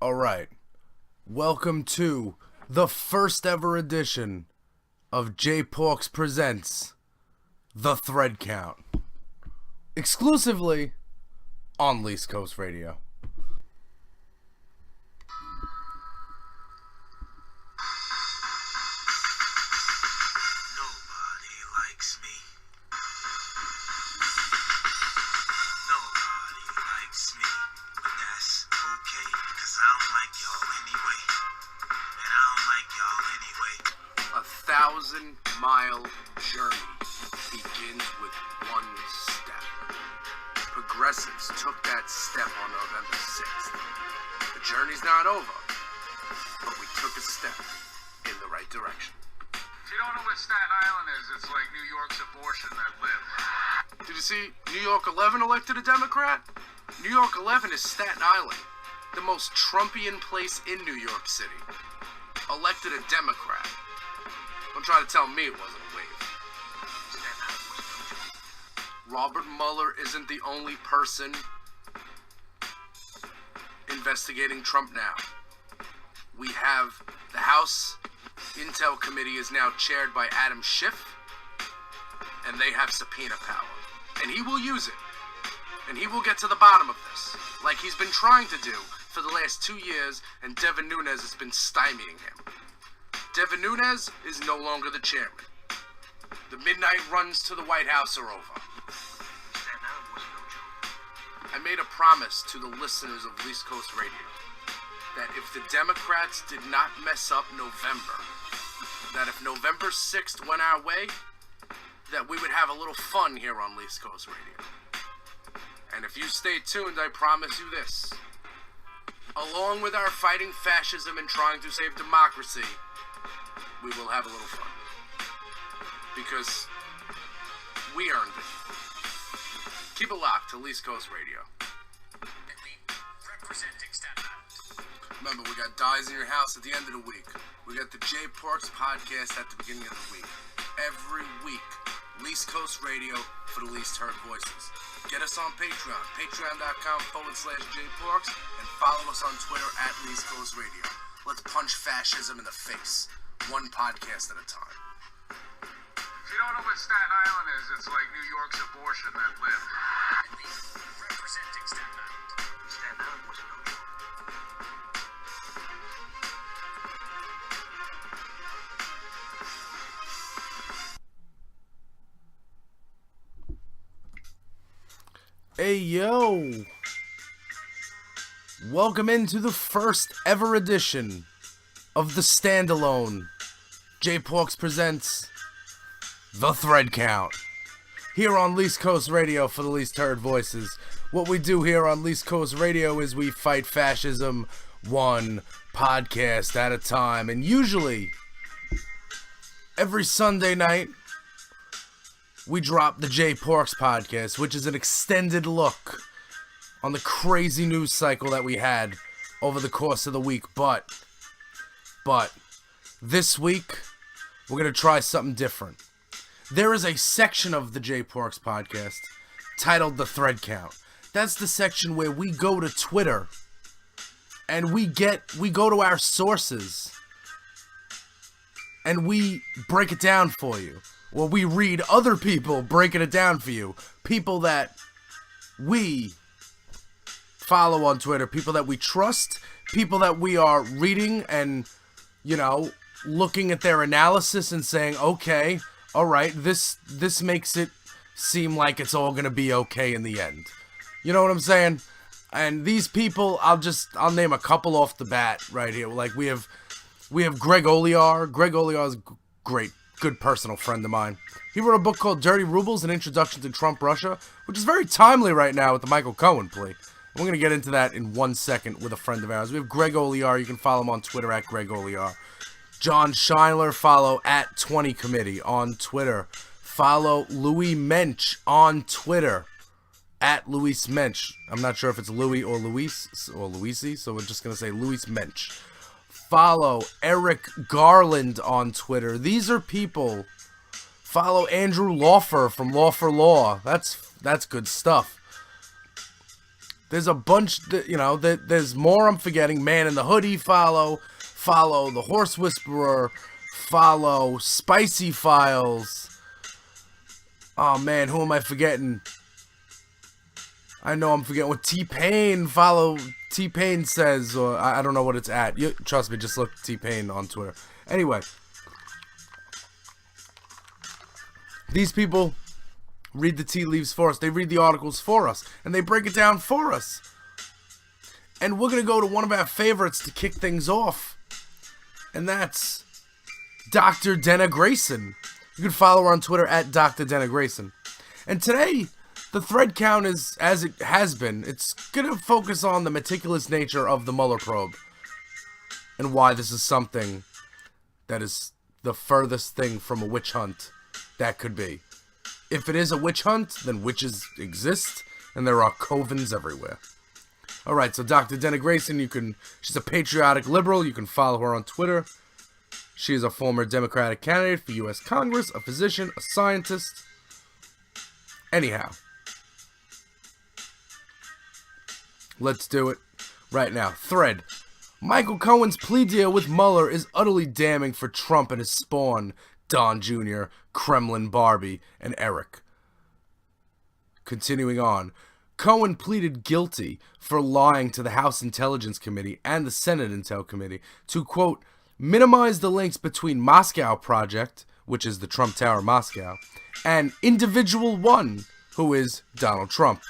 Alright, welcome to the first ever edition of J Porks Presents The Thread Count, exclusively on Least Coast Radio. Mile journey begins with one step. Progressives took that step on November 6th. The journey's not over, but we took a step in the right direction. If you don't know what Staten Island is, it's like New York's abortion that lived. Did you see New York 11 elected a Democrat? New York 11 is Staten Island, the most Trumpian place in New York City. Elected a Democrat. Don't try to tell me it wasn't a wave. Robert Mueller isn't the only person investigating Trump now. We have the House Intel Committee is now chaired by Adam Schiff, and they have subpoena power. And he will use it. And he will get to the bottom of this, like he's been trying to do for the last 2 years, and Devin Nunes has been stymieing him. Devin Nunes is no longer the chairman. The midnight runs to the White House are over. I made a promise to the listeners of Least Coast Radio that if the Democrats did not mess up November, that if November 6th went our way, that we would have a little fun here on Least Coast Radio. And if you stay tuned, I promise you this. Along with our fighting fascism and trying to save democracy, we will have a little fun. Because we earned it. Keep it locked to Least Coast Radio. Representing Staten Island. Remember, we got Dies in Your House at the end of the week. We got the J Porks podcast at the beginning of the week. Every week, Least Coast Radio for the least heard voices. Get us on Patreon, patreon.com/JPorks, and follow us on Twitter at Least Coast Radio. Let's punch fascism in the face. One podcast at a time. If you don't know what Staten Island is, it's like New York's abortion that lived. Representing Staten Island. Staten Island was no joke. Hey yo! Welcome into the first ever edition of the standalone J Porks Presents The Thread Count here on Least Coast Radio for the least heard voices. What we do here on Least Coast Radio is we fight fascism one podcast at a time, and usually every Sunday night we drop the J Porks podcast, which is an extended look on the crazy news cycle that we had over the course of the week. But this week, we're going to try something different. There is a section of the J Porks podcast titled The Thread Count. That's the section where we go to Twitter and we go to our sources and we break it down for you. Or we read other people breaking it down for you. People that we follow on Twitter, people that we trust, people that we are reading and, looking at their analysis and saying, okay, all right, this makes it seem like it's all gonna be okay in the end. You know what I'm saying? And these people, I'll name a couple off the bat right here. Like we have Greg Olear. Greg Olear is great, good personal friend of mine. He wrote a book called Dirty Rubles: An Introduction to Trump Russia, which is very timely right now with the Michael Cohen plea. We're going to get into that in 1 second with a friend of ours. We have Greg Olear. You can follow him on Twitter at Greg Olear. John Schuyler, follow at 20 Committee on Twitter. Follow Louis Mensch on Twitter at Louis Mensch. I'm not sure if it's Louis or Luis or Luisi, so we're just going to say Louis Mensch. Follow Eric Garland on Twitter. These are people. Follow Andrew Laufer from Law for Law. That's good stuff. There's a bunch, there's more I'm forgetting. Man in the Hoodie, follow The Horse Whisperer, follow Spicy Files. Oh man, who am I forgetting? I know I'm forgetting what T-Pain, follow T-Pain says, or I don't know what it's at. Trust me, just look T-Pain on Twitter. Anyway, these people read the tea leaves for us. They read the articles for us, and they break it down for us. And we're going to go to one of our favorites to kick things off, and that's Dr. Denna Grayson. You can follow her on Twitter at Dr. Denna Grayson. And today, the thread count is, as it has been, it's going to focus on the meticulous nature of the Mueller probe and why this is something that is the furthest thing from a witch hunt that could be. If it is a witch hunt, then witches exist, and there are covens everywhere. Alright, so Dr. Denna Grayson, she's a patriotic liberal. You can follow her on Twitter. She is a former Democratic candidate for U.S. Congress, a physician, a scientist. Anyhow, let's do it right now. Thread. Michael Cohen's plea deal with Mueller is utterly damning for Trump and his spawn, Don Jr., Kremlin Barbie, and Eric. Continuing on. Cohen pleaded guilty for lying to the House Intelligence Committee and the Senate Intel Committee to, quote, minimize the links between Moscow Project, which is the Trump Tower Moscow, and Individual One, who is Donald Trump,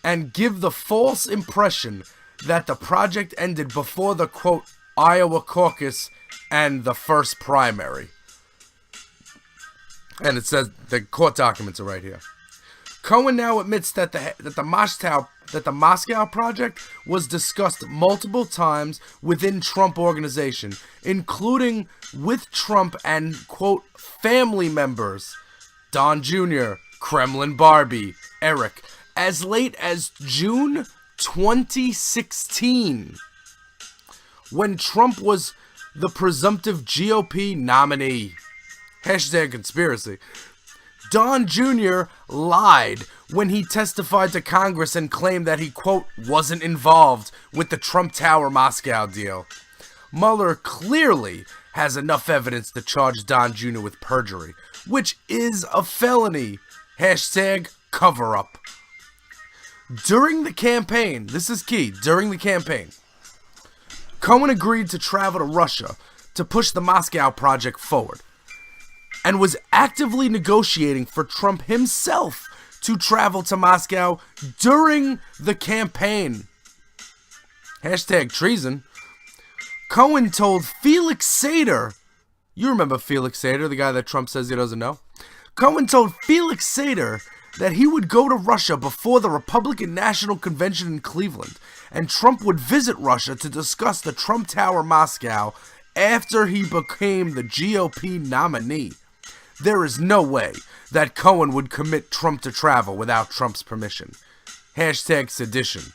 and give the false impression that the project ended before the, quote, Iowa caucus and the first primary. And it says the court documents are right here. Cohen now admits that the Moscow Project was discussed multiple times within Trump organization, including with Trump and, quote, family members, Don Jr., Kremlin Barbie, Eric, as late as June 2016, when Trump was the presumptive GOP nominee. Hashtag conspiracy. Don Jr. lied when he testified to Congress and claimed that he, quote, wasn't involved with the Trump Tower Moscow deal. Mueller clearly has enough evidence to charge Don Jr. with perjury, which is a felony. Hashtag cover-up. During the campaign, this is key, during the campaign, Cohen agreed to travel to Russia to push the Moscow Project forward, and was actively negotiating for Trump himself to travel to Moscow during the campaign. Hashtag treason. Cohen told Felix Sater, you remember Felix Sater, the guy that Trump says he doesn't know? Cohen told Felix Sater that he would go to Russia before the Republican National Convention in Cleveland, and Trump would visit Russia to discuss the Trump Tower Moscow after he became the GOP nominee. There is no way that Cohen would commit Trump to travel without Trump's permission. Hashtag sedition.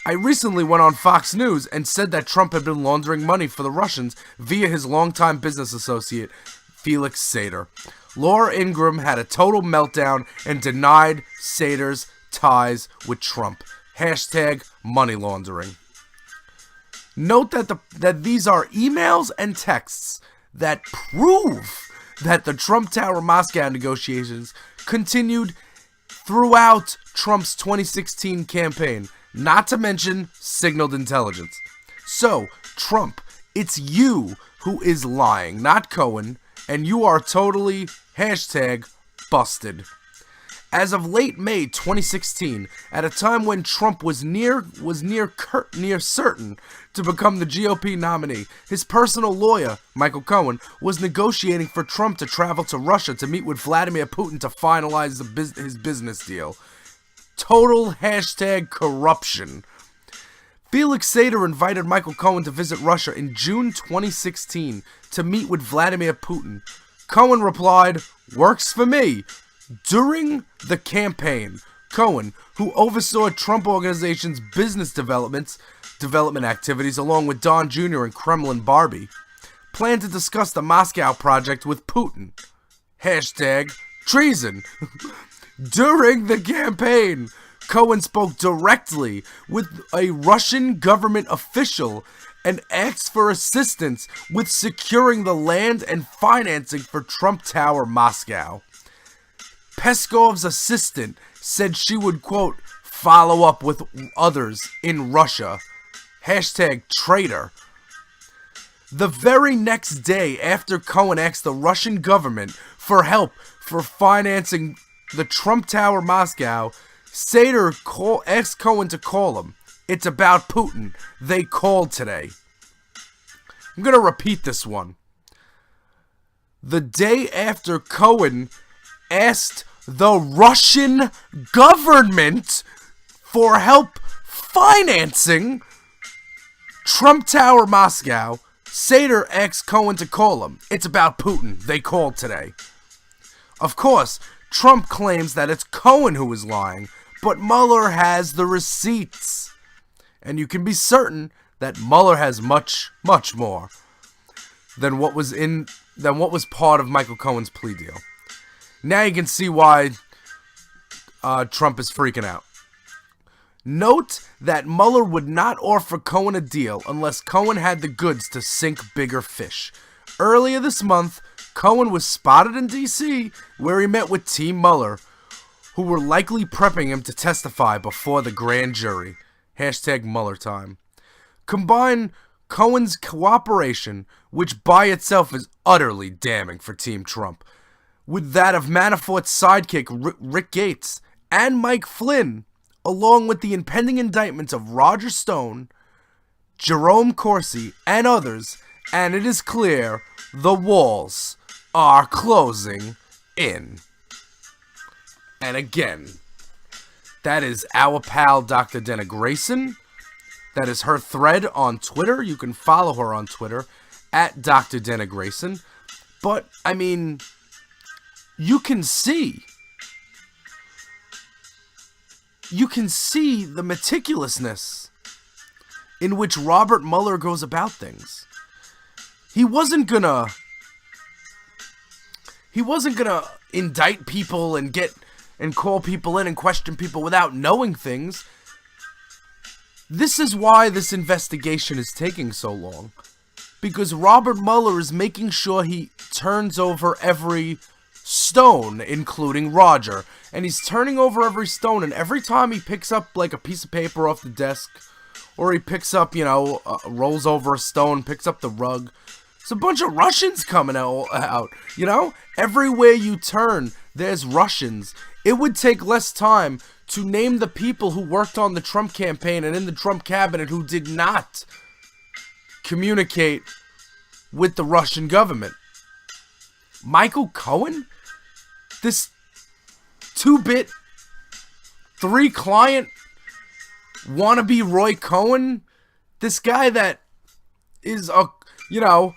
I recently went on Fox News and said that Trump had been laundering money for the Russians via his longtime business associate, Felix Sater. Laura Ingraham had a total meltdown and denied Sater's ties with Trump. Hashtag money laundering. Note that these are emails and texts that prove that the Trump Tower Moscow negotiations continued throughout Trump's 2016 campaign, not to mention signaled intelligence. So, Trump, it's you who is lying, not Cohen, and you are totally hashtag busted. As of late May 2016, at a time when Trump was near certain to become the GOP nominee, his personal lawyer, Michael Cohen, was negotiating for Trump to travel to Russia to meet with Vladimir Putin to finalize his business deal. Total hashtag corruption. Felix Sater invited Michael Cohen to visit Russia in June 2016 to meet with Vladimir Putin. Cohen replied, "Works for me." During the campaign, Cohen, who oversaw Trump Organization's business development activities along with Don Jr. and Kremlin Barbie, planned to discuss the Moscow Project with Putin. Hashtag treason. During the campaign, Cohen spoke directly with a Russian government official and asked for assistance with securing the land and financing for Trump Tower Moscow. Peskov's assistant said she would, quote, follow up with others in Russia. Hashtag traitor. The very next day after Cohen asked the Russian government for help for financing the Trump Tower Moscow, Sater asked Cohen to call him. It's about Putin. They called today. I'm going to repeat this one. The day after Cohen asked the Russian government for help financing Trump Tower Moscow, Sater asked Cohen to call him. It's about Putin. They called today. Of course, Trump claims that it's Cohen who is lying, but Mueller has the receipts. And you can be certain that Mueller has much, much more than what was part of Michael Cohen's plea deal. Now you can see why Trump is freaking out. Note that Mueller would not offer Cohen a deal unless Cohen had the goods to sink bigger fish. Earlier this month, Cohen was spotted in D.C., where he met with Team Mueller, who were likely prepping him to testify before the grand jury. Hashtag Mueller time. Combine Cohen's cooperation, which by itself is utterly damning for Team Trump, with that of Manafort's sidekick Rick Gates and Mike Flynn, along with the impending indictments of Roger Stone, Jerome Corsi, and others, and it is clear the walls are closing in. And again, that is our pal Dr. Dana Grayson. That is her thread on Twitter. You can follow her on Twitter at Dr. Dana Grayson. But, I mean, you can see the meticulousness in which Robert Mueller goes about things. He wasn't gonna indict people and call people in and question people without knowing things. This is why this investigation is taking so long. Because Robert Mueller is making sure he turns over every stone, including Roger. And he's turning over every stone, and every time he picks up, like, a piece of paper off the desk, or he picks up, rolls over a stone, picks up the rug, it's a bunch of Russians coming out, Everywhere you turn, there's Russians. It would take less time to name the people who worked on the Trump campaign and in the Trump cabinet who did not communicate with the Russian government. Michael Cohen? This 2-bit, 3-client wannabe Roy Cohen? This guy that is you know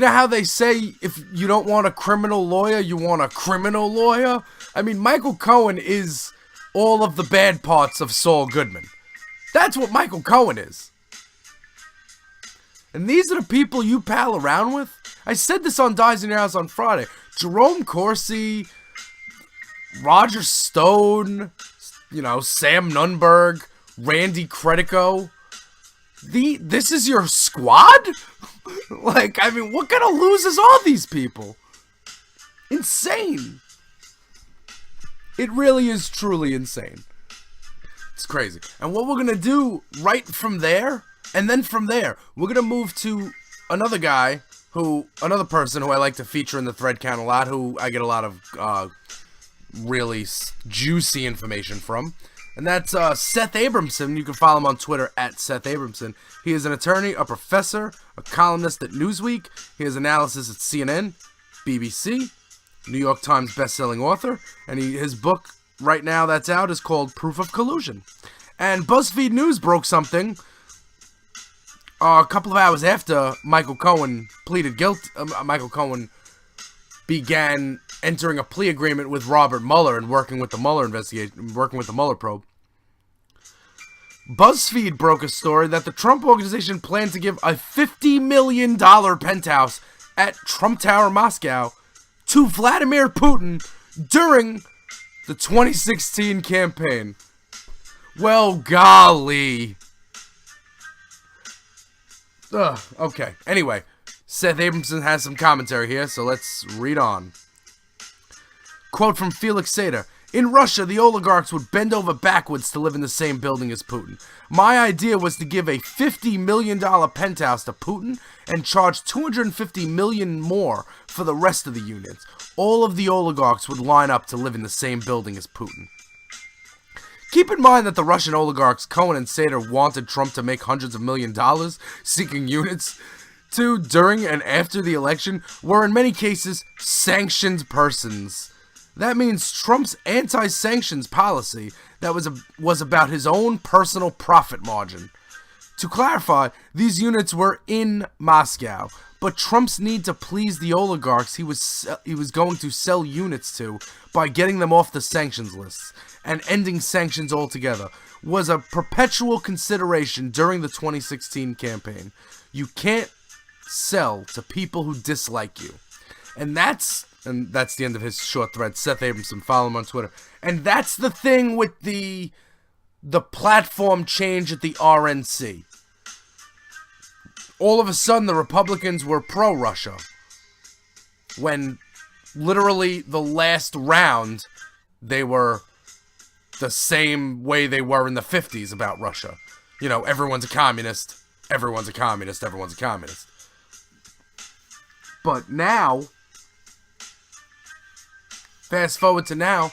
how they say if you don't want a criminal lawyer, you want a criminal lawyer? I mean, Michael Cohen is all of the bad parts of Saul Goodman. That's what Michael Cohen is. And these are the people you pal around with? I said this on Dies in Your House on Friday. Jerome Corsi, Roger Stone, Sam Nunberg, Randy Credico. This is your squad? What kind of losers are these people? Insane. It really is truly insane. It's crazy. And what we're going to do right from there, and then from there, we're going to move to another person who I like to feature in the thread count a lot, who I get a lot of really juicy information from. And that's Seth Abramson. You can follow him on Twitter at Seth Abramson. He is an attorney, a professor, a columnist at Newsweek. He has analysis at CNN, BBC, New York Times best-selling author. And his book right now that's out is called Proof of Collusion. And BuzzFeed News broke something a couple of hours after Michael Cohen pleaded guilty. Michael Cohen began entering a plea agreement with Robert Mueller and working with the Mueller investigation, working with the Mueller probe. BuzzFeed broke a story that the Trump organization planned to give a $50 million penthouse at Trump Tower Moscow to Vladimir Putin during The 2016 campaign. Well, golly. Ugh, okay. Anyway, Seth Abramson has some commentary here, so let's read on. Quote from Felix Sater. In Russia, the oligarchs would bend over backwards to live in the same building as Putin. My idea was to give a $50 million penthouse to Putin and charge $250 million more for the rest of the units. All of the oligarchs would line up to live in the same building as Putin. Keep in mind that the Russian oligarchs Cohen and Sater wanted Trump to make hundreds of $1,000,000 seeking units to, during and after the election, were in many cases sanctioned persons. That means Trump's anti-sanctions policy that was about his own personal profit margin. To clarify, these units were in Moscow, but Trump's need to please the oligarchs he was going to sell units to by getting them off the sanctions lists and ending sanctions altogether was a perpetual consideration during the 2016 campaign. You can't sell to people who dislike you. And that's the end of his short thread. Seth Abramson, follow him on Twitter. And that's the thing with the platform change at the RNC. All of a sudden, the Republicans were pro-Russia. When literally the last round, they were the same way they were in the 50s about Russia. You know, everyone's a communist, everyone's a communist, everyone's a communist. But now, fast forward to now,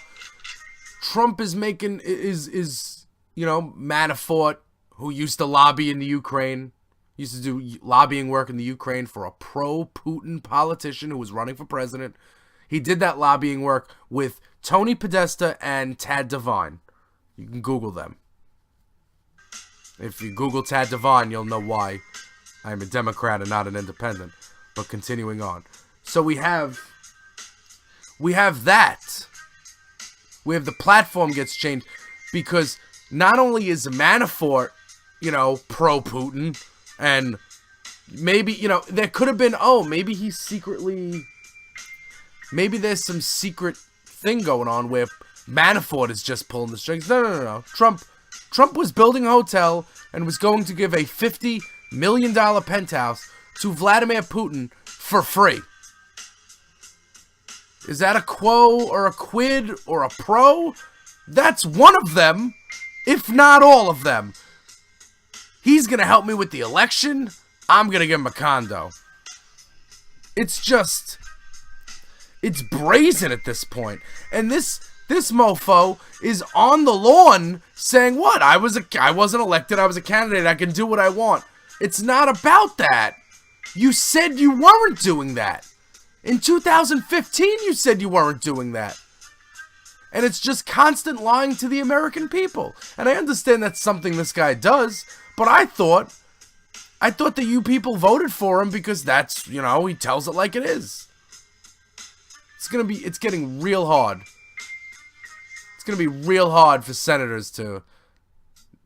Trump is making, you know, Manafort, who used to lobby in the Ukraine, used to do lobbying work in the Ukraine for a pro-Putin politician who was running for president. He did that lobbying work with Tony Podesta and Tad Devine. You can Google them. If you Google Tad Devine, you'll know why I'm a Democrat and not an independent. But continuing on. So we have that. We have the platform gets changed because not only is Manafort, you know, pro-Putin, and maybe, you know, there could have been, maybe he's secretly, maybe there's some secret thing going on where Manafort is just pulling the strings. No. Trump was building a hotel and was going to give a $50 million penthouse to Vladimir Putin for free. Is that a quo or a quid or a pro? That's one of them, if not all of them. He's going to help me with the election. I'm going to give him a condo. It's brazen at this point. And this mofo is on the lawn saying, what? I wasn't elected. I was a candidate. I can do what I want. It's not about that. You said you weren't doing that. In 2015, you said you weren't doing that. And it's just constant lying to the American people. And I understand that's something this guy does, but I thought that you people voted for him because that's, you know, he tells it like it is. It's getting real hard. It's going to be real hard for senators to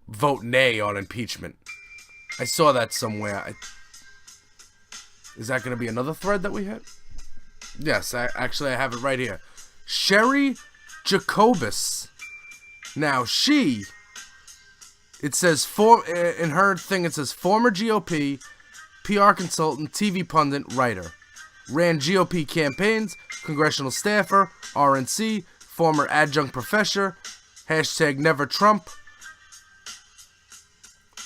vote nay on impeachment. I saw that somewhere. Is that going to be another thread that we hit? Yes, I have it right here. Sherry Jacobus. Now, it says, in her thing, it says, former GOP, PR consultant, TV pundit, writer. Ran GOP campaigns, congressional staffer, RNC, former adjunct professor, hashtag never Trump.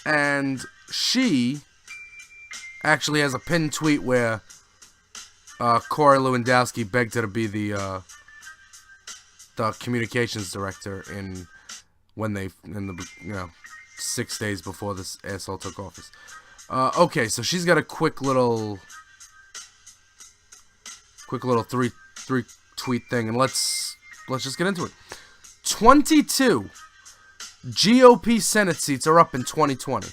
And she actually has a pinned tweet where Corey Lewandowski begged her to be the communications director in the 6 days before this asshole took office. Okay, so she's got a quick little three tweet thing, and let's just get into it. 22 GOP Senate seats are up in 2020.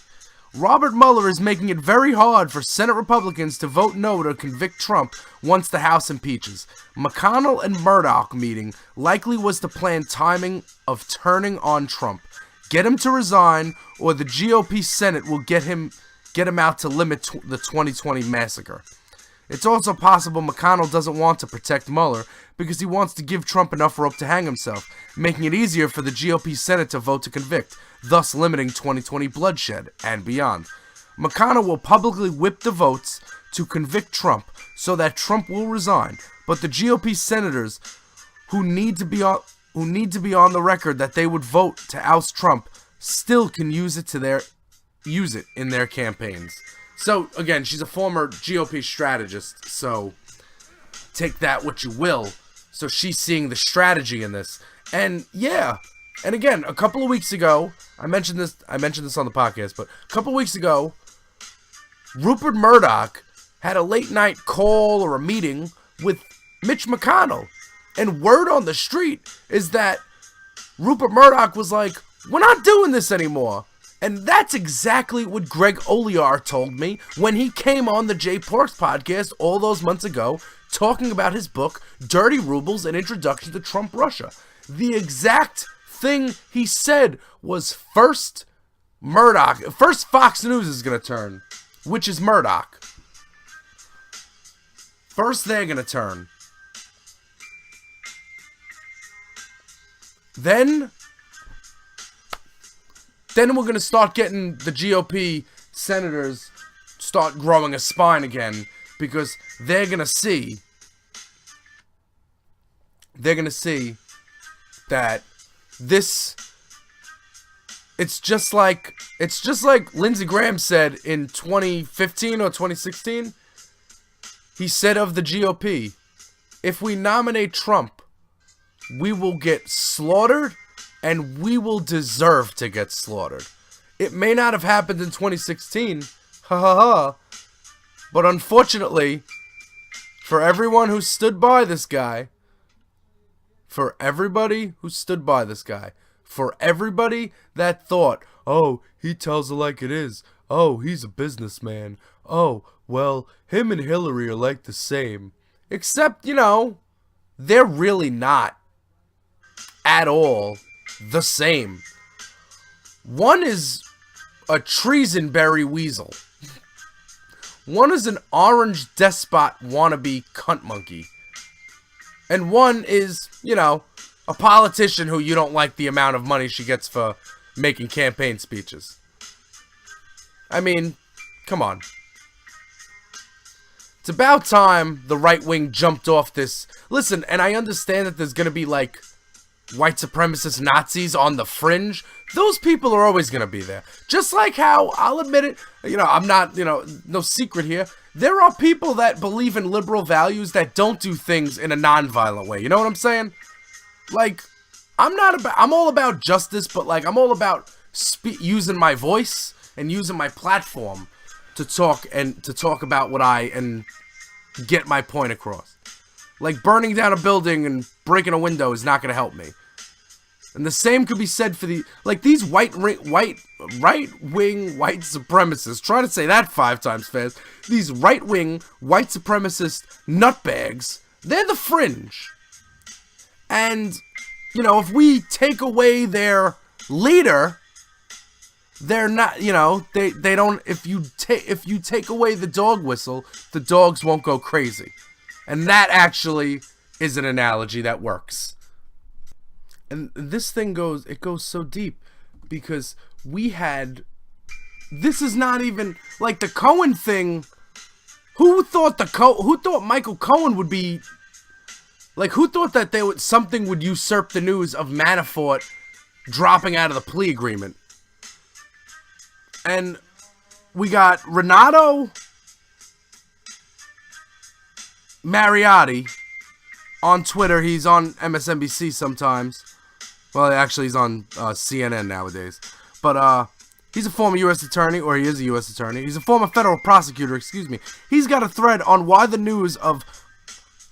Robert Mueller is making it very hard for Senate Republicans to vote no to convict Trump once the House impeaches. McConnell and Murdoch meeting likely was the planned timing of turning on Trump. Get him to resign, or the GOP Senate will get him out to limit the 2020 massacre. It's also possible McConnell doesn't want to protect Mueller because he wants to give Trump enough rope to hang himself, making it easier for the GOP Senate to vote to convict, thus limiting 2020 bloodshed and beyond. McConnell will publicly whip the votes to convict Trump so that Trump will resign, but the GOP senators who need to be on the record that they would vote to oust Trump still can use it in their campaigns. So, again, she's a former GOP strategist, so take that what you will. So she's seeing the strategy in this. And, yeah. And again, a couple of weeks ago, I mentioned this on the podcast, but a couple of weeks ago, Rupert Murdoch had a late night call or a meeting with Mitch McConnell. And word on the street is that Rupert Murdoch was like, we're not doing this anymore. And that's exactly what Greg Olear told me when he came on the Jay Parks podcast all those months ago, talking about his book, Dirty Rubles, An Introduction to Trump Russia. The exact thing he said was first Fox News is going to turn, which is Murdoch. First they're going to turn. Then we're going to start getting the GOP senators start growing a spine again, because they're going to see that this, it's just like Lindsey Graham said in 2015 or 2016. He said of the GOP, if we nominate Trump, we will get slaughtered, and we will deserve to get slaughtered. It may not have happened in 2016, but unfortunately, for everyone who stood by this guy, for everybody that thought, oh, he tells it like it is, oh, he's a businessman, oh, well, him and Hillary are like the same, except, they're really not at all the same. One is a treasonberry weasel. One is an orange despot wannabe cunt monkey. And one is, a politician who you don't like the amount of money she gets for making campaign speeches. I mean, come on. It's about time the right wing jumped off this. Listen, and I understand that there's going to be like white supremacist Nazis on the fringe. Those people are always going to be there. Just like how, I'll admit it, I'm not, no secret here. There are people that believe in liberal values that don't do things in a non-violent way. You know what I'm saying? Like, I'm all about justice, but like, I'm all about using my voice and using my platform to talk about what and get my point across. Like, burning down a building and breaking a window is not going to help me. And the same could be said for these right-wing white supremacists. Try to say that 5 times fast. These right-wing white supremacist nutbags, they're the fringe. And, if we take away their leader, they're not, they don't, if you take away the dog whistle, the dogs won't go crazy. And that actually is an analogy that works. And this thing goes so deep because this is not even, like the Cohen thing, who thought Michael Cohen would be, like who thought that something would usurp the news of Manafort dropping out of the plea agreement? And we got Renato Mariotti on Twitter. He's on MSNBC sometimes. Well, actually, he's on CNN nowadays. But he's a former U.S. attorney, or he is a U.S. attorney. He's a former federal prosecutor, excuse me. He's got a thread on why the news of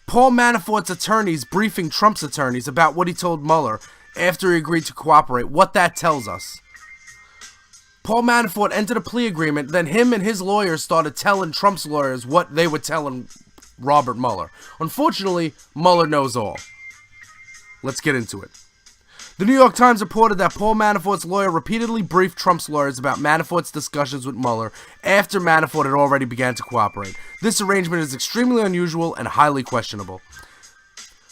Paul Manafort's attorneys briefing Trump's attorneys about what he told Mueller after he agreed to cooperate, what that tells us. Paul Manafort entered a plea agreement, then him and his lawyers started telling Trump's lawyers what they were telling Robert Mueller. Unfortunately, Mueller knows all. Let's get into it. The New York Times reported that Paul Manafort's lawyer repeatedly briefed Trump's lawyers about Manafort's discussions with Mueller after Manafort had already begun to cooperate. This arrangement is extremely unusual and highly questionable.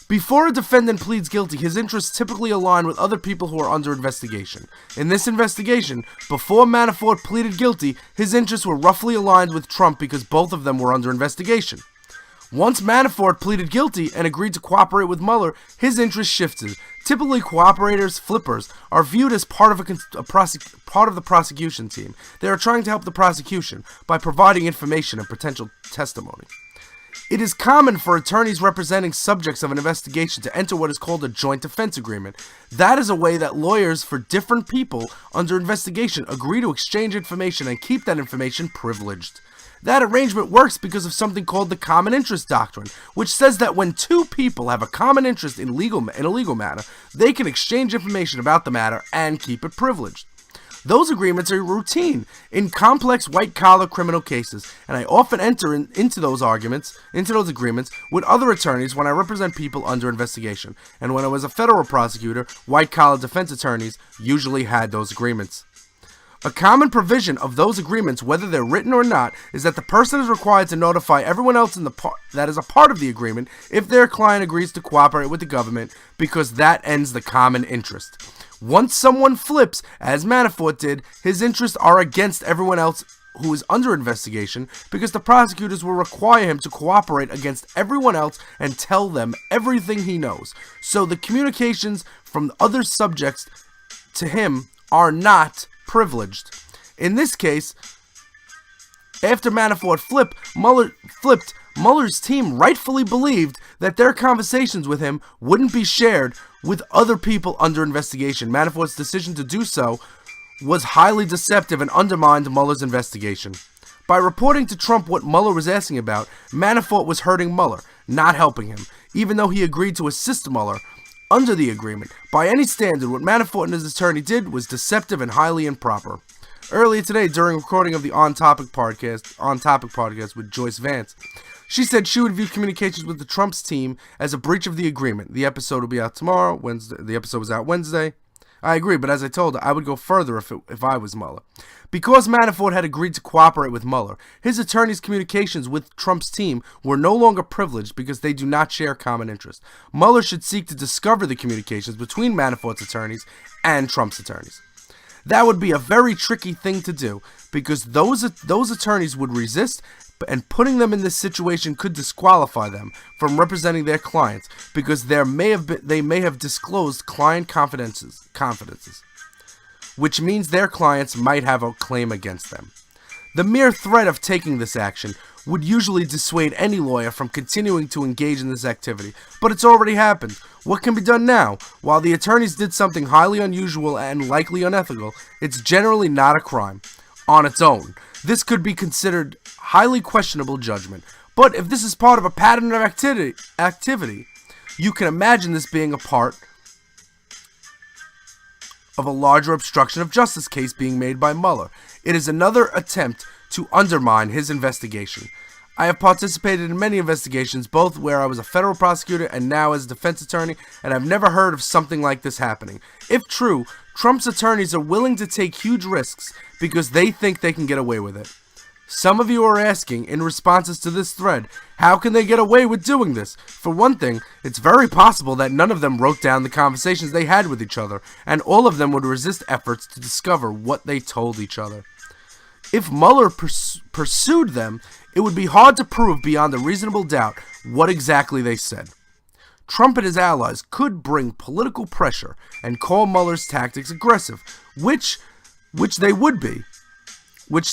Before a defendant pleads guilty, his interests typically align with other people who are under investigation. In this investigation, before Manafort pleaded guilty, his interests were roughly aligned with Trump because both of them were under investigation. Once Manafort pleaded guilty and agreed to cooperate with Mueller, his interests shifted. Typically, cooperators, flippers, are viewed as part of the prosecution team. They are trying to help the prosecution by providing information and potential testimony. It is common for attorneys representing subjects of an investigation to enter what is called a joint defense agreement. That is a way that lawyers for different people under investigation agree to exchange information and keep that information privileged. That arrangement works because of something called the common interest doctrine, which says that when two people have a common interest in a legal matter, they can exchange information about the matter and keep it privileged. Those agreements are routine in complex white-collar criminal cases, and I often enter into those agreements with other attorneys when I represent people under investigation. And when I was a federal prosecutor, white-collar defense attorneys usually had those agreements. A common provision of those agreements, whether they're written or not, is that the person is required to notify everyone else that is a part of the agreement if their client agrees to cooperate with the government, because that ends the common interest. Once someone flips, as Manafort did, his interests are against everyone else who is under investigation, because the prosecutors will require him to cooperate against everyone else and tell them everything he knows. So the communications from other subjects to him are not privileged. In this case, after Manafort flipped, Mueller's team rightfully believed that their conversations with him wouldn't be shared with other people under investigation. Manafort's decision to do so was highly deceptive and undermined Mueller's investigation. By reporting to Trump what Mueller was asking about, Manafort was hurting Mueller, not helping him, even though he agreed to assist Mueller under the agreement. By any standard, what Manafort and his attorney did was deceptive and highly improper. Earlier today, during recording of the On Topic podcast with Joyce Vance, she said she would view communications with the Trump's team as a breach of the agreement. The episode will be out tomorrow. The episode was out Wednesday. I agree, but as I told her, I would go further if I was Mueller. Because Manafort had agreed to cooperate with Mueller, his attorney's communications with Trump's team were no longer privileged because they do not share common interest. Mueller should seek to discover the communications between Manafort's attorneys and Trump's attorneys. That would be a very tricky thing to do because those attorneys would resist, and putting them in this situation could disqualify them from representing their clients because they may have disclosed client confidences, which means their clients might have a claim against them. The mere threat of taking this action would usually dissuade any lawyer from continuing to engage in this activity, but it's already happened. What can be done now? While the attorneys did something highly unusual and likely unethical, it's generally not a crime on its own. This could be considered highly questionable judgment, but if this is part of a pattern of activity, you can imagine this being a part of a larger obstruction of justice case being made by Mueller. It is another attempt to undermine his investigation. I have participated in many investigations, both where I was a federal prosecutor and now as a defense attorney, and I've never heard of something like this happening. If true, Trump's attorneys are willing to take huge risks because they think they can get away with it. Some of you are asking, in responses to this thread, how can they get away with doing this? For one thing, it's very possible that none of them wrote down the conversations they had with each other, and all of them would resist efforts to discover what they told each other. If Mueller pursued them, it would be hard to prove beyond a reasonable doubt what exactly they said. Trump and his allies could bring political pressure and call Mueller's tactics aggressive, which they would be.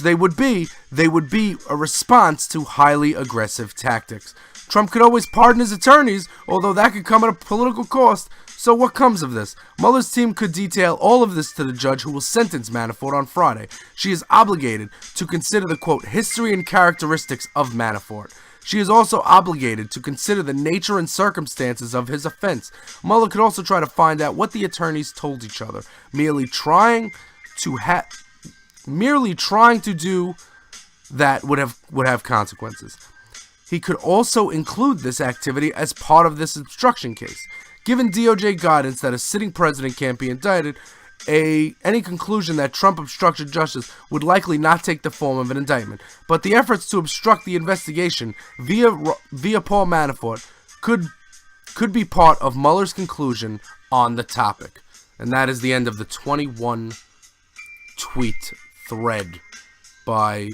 They would be a response to highly aggressive tactics. Trump could always pardon his attorneys, although that could come at a political cost. So what comes of this? Mueller's team could detail all of this to the judge who will sentence Manafort on Friday. She is obligated to consider the, quote, history and characteristics of Manafort. She is also obligated to consider the nature and circumstances of his offense. Mueller could also try to find out what the attorneys told each other. Merely trying to do that would have consequences. He could also include this activity as part of this obstruction case. given DOJ guidance that a sitting president can't be indicted, any conclusion that Trump obstructed justice would likely not take the form of an indictment. But the efforts to obstruct the investigation via Paul Manafort could be part of Mueller's conclusion on the topic. And that is the end of the 21 tweet thread by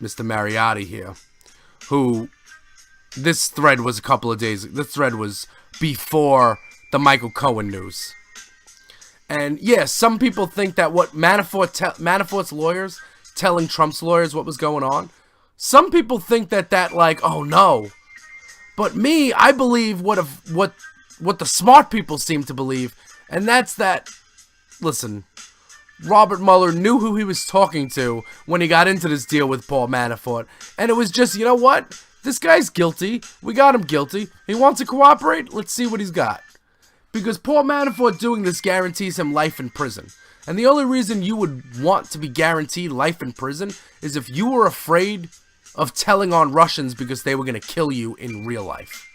Mr. Mariotti here, who, this thread was a couple of days, this thread was before the Michael Cohen news. And yeah, some people think that what Manafort's lawyers telling Trump's lawyers what was going on, some people think that like, oh no. But me, I believe what the smart people seem to believe, and that's that, listen, Robert Mueller knew who he was talking to when he got into this deal with Paul Manafort. And it was just, you know what? This guy's guilty. We got him guilty. He wants to cooperate. Let's see what he's got. Because Paul Manafort doing this guarantees him life in prison. And the only reason you would want to be guaranteed life in prison is if you were afraid of telling on Russians because they were going to kill you in real life.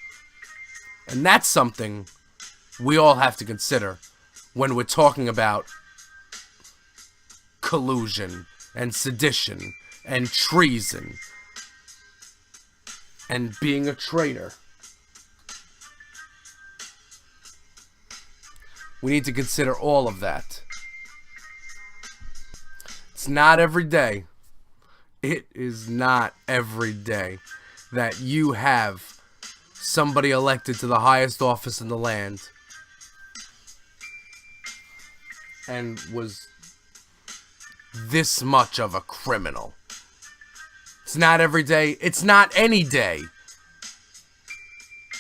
And that's something we all have to consider when we're talking about collusion and sedition and treason and being a traitor. We need to consider all of that. It's not every day. It is not every day that you have somebody elected to the highest office in the land and was this much of a criminal. It's not every day. It's not any day.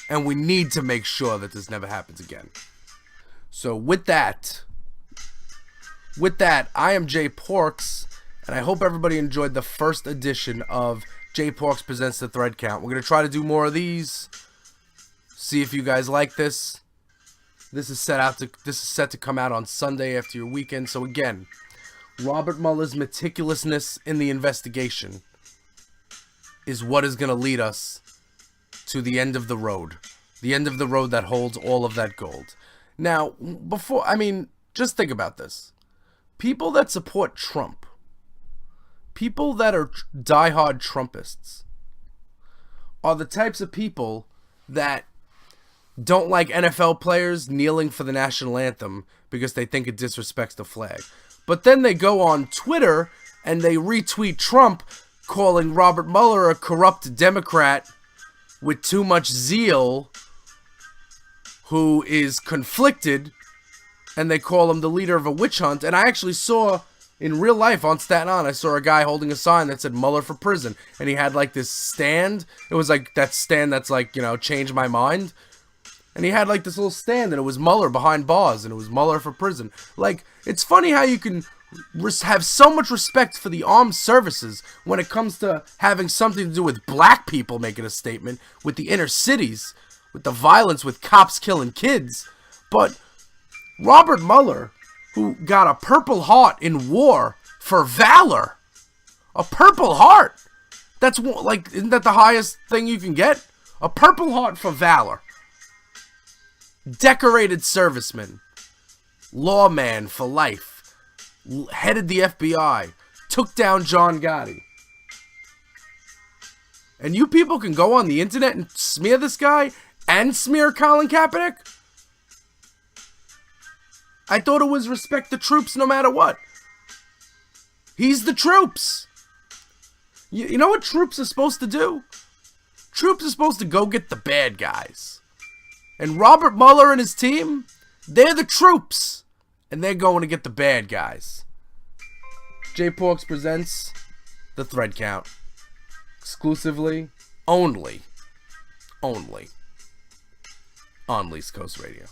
And we need to make sure that this never happens again. So with that, I am Jay Porks, and I hope everybody enjoyed the first edition of Jay Porks Presents the Thread Count. We're going to try to do more of these. See if you guys like this. This is set to come out on Sunday after your weekend. So again, Robert Mueller's meticulousness in the investigation is what is going to lead us to the end of the road. The end of the road that holds all of that gold. Now, just think about this. People that support Trump, people that are diehard Trumpists, are the types of people that don't like NFL players kneeling for the national anthem because they think it disrespects the flag. But then they go on Twitter and they retweet Trump calling Robert Mueller a corrupt Democrat with too much zeal who is conflicted, and they call him the leader of a witch hunt. And I actually saw in real life on Staten Island, I saw a guy holding a sign that said Mueller for prison, and he had like this stand. It was like that stand that's like, you know, change my mind. And he had like this little stand, and it was Mueller behind bars, and it was Mueller for prison. Like, it's funny how you can have so much respect for the armed services when it comes to having something to do with black people making a statement, with the inner cities, with the violence, with cops killing kids. But Robert Mueller, who got a Purple Heart in war for valor, a Purple Heart, that's like, isn't that the highest thing you can get? A Purple Heart for valor. Decorated serviceman, lawman for life, headed the FBI, took down John Gotti. And you people can go on the internet and smear this guy and smear Colin Kaepernick? I thought it was respect the troops no matter what. He's the troops. You know what troops are supposed to do? Troops are supposed to go get the bad guys. And Robert Mueller and his team, they're the troops. And they're going to get the bad guys. Jay Porks presents the Thread Count. Exclusively, only on Least Coast Radio.